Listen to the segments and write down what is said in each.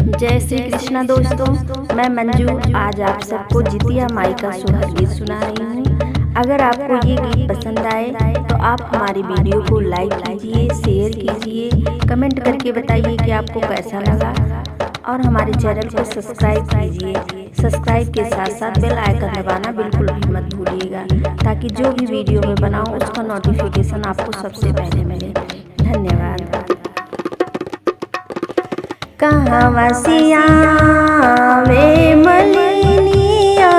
जय श्री कृष्णा दोस्तों, मैं मंजू आज आप सबको जितिया माई का सुहाग गीत सुना रही हूँ। अगर आपको ये गीत पसंद आए तो आप हमारी वीडियो को लाइक कीजिए, शेयर कीजिए, कमेंट करके बताइए कि आपको कैसा लगा और हमारे चैनल को सब्सक्राइब कीजिए। सब्सक्राइब के साथ साथ बेल आइकन दबाना बिल्कुल भी मत भूलिएगा, ताकि जो भी वीडियो मैं बनाऊँ उसका नोटिफिकेशन आपको सबसे पहले मिले। धन्यवाद। कहाँ वसिया वे मलिनिया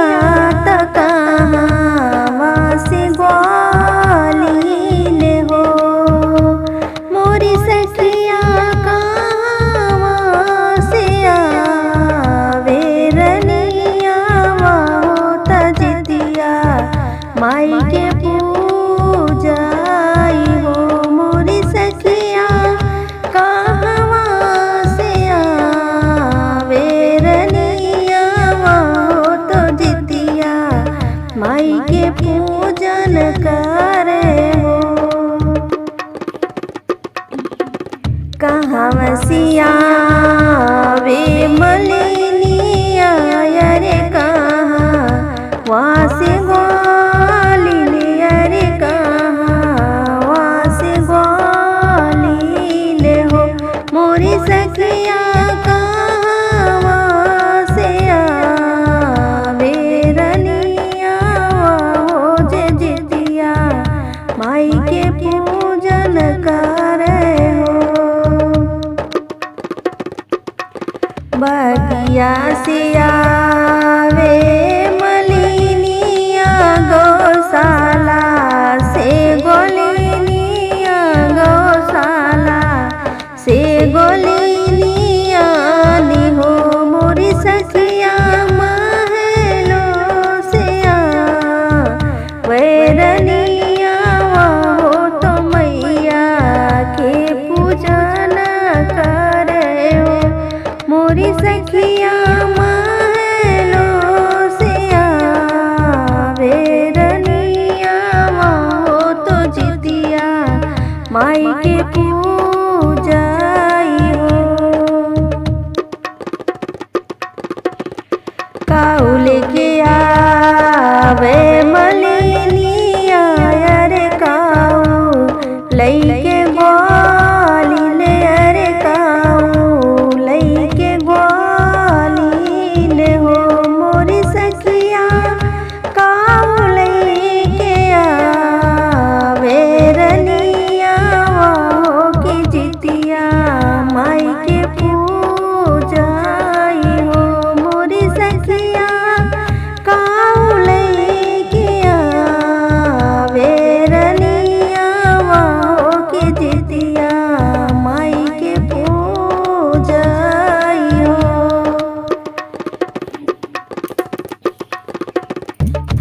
त कहाँ वासी ग्वालीन हो, मोरी सखिया कहाँ वासिया वे रनिया हो त जितिया माई के पूजाई हो। मोरी सखिया कहाँ माई के पूजन करे हो। कहाँ वसिया वे मलिनिया अरे कहाँ वासी ग्वालीन, अरे कहाँ वासी ग्वालीन हो। मोरी सखिया माई के पूजन करे हो। बगिया से आवे मलिनिया गौशाला से गोलिनिया, गौशाला से गोलिनिया नी हो। मोरी सखिया महलो से वैरनी मोरी सखिया महलो से आवे रनिया हो तो जितिया माई के पूजाई हो। काऊ लेके आवे मलिनिया अरे काऊ लइके ग्वालीन, अरे काऊ लइके ग्वालीन हो। मोरी सखिया काऊ लइके आवे रनिया हो कि जितिया माई के पूजाई हो। मोरी सखिया काऊ लइके आवे रनिया हो कि जितिया माई के पूजाई हो।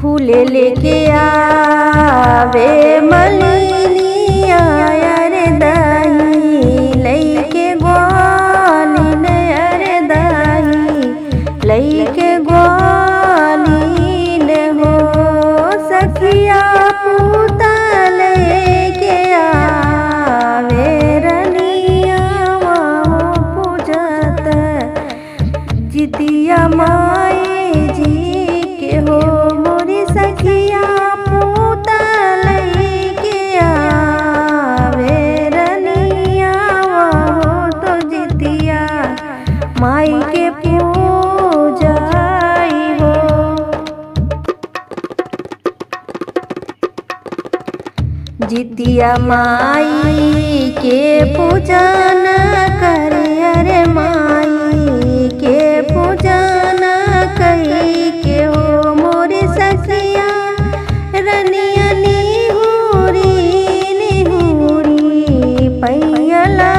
फूले लेके आवे मलिनिया अरे दही लइके ग्वालीन, अरे दही लइके ग्वालीन हो। सखिया पूता लेके आवे रनिया हो पूजत जितिया माई जी के हो। मोरी सखिया पूता लइके आवे रनिया हो तो जितिया माई के पूजाई हो। जितिया माई के पूजन करे, अरे माई के पूजन कई के हो। मोरी सखिया रनिया निहुरी निहुरी पैला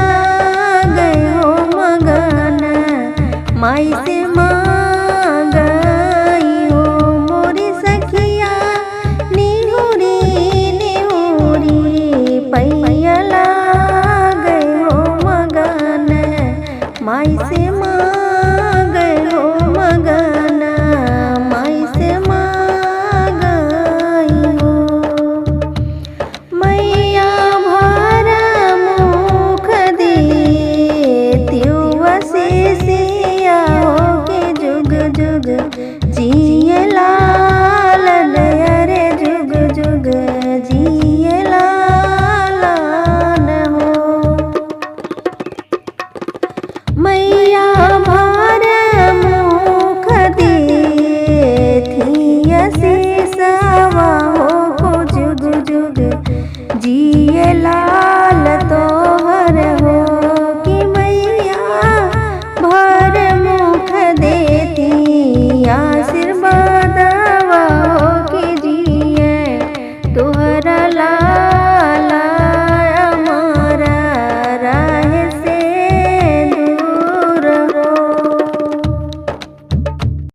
गयो मगन माई से मांगई हो। मोरी सखिया निहुरी निहुरी पैला गयो मगन माई से मांगयो मगन माई से मांगई हो। मैया भर मुख दी तिवसी दे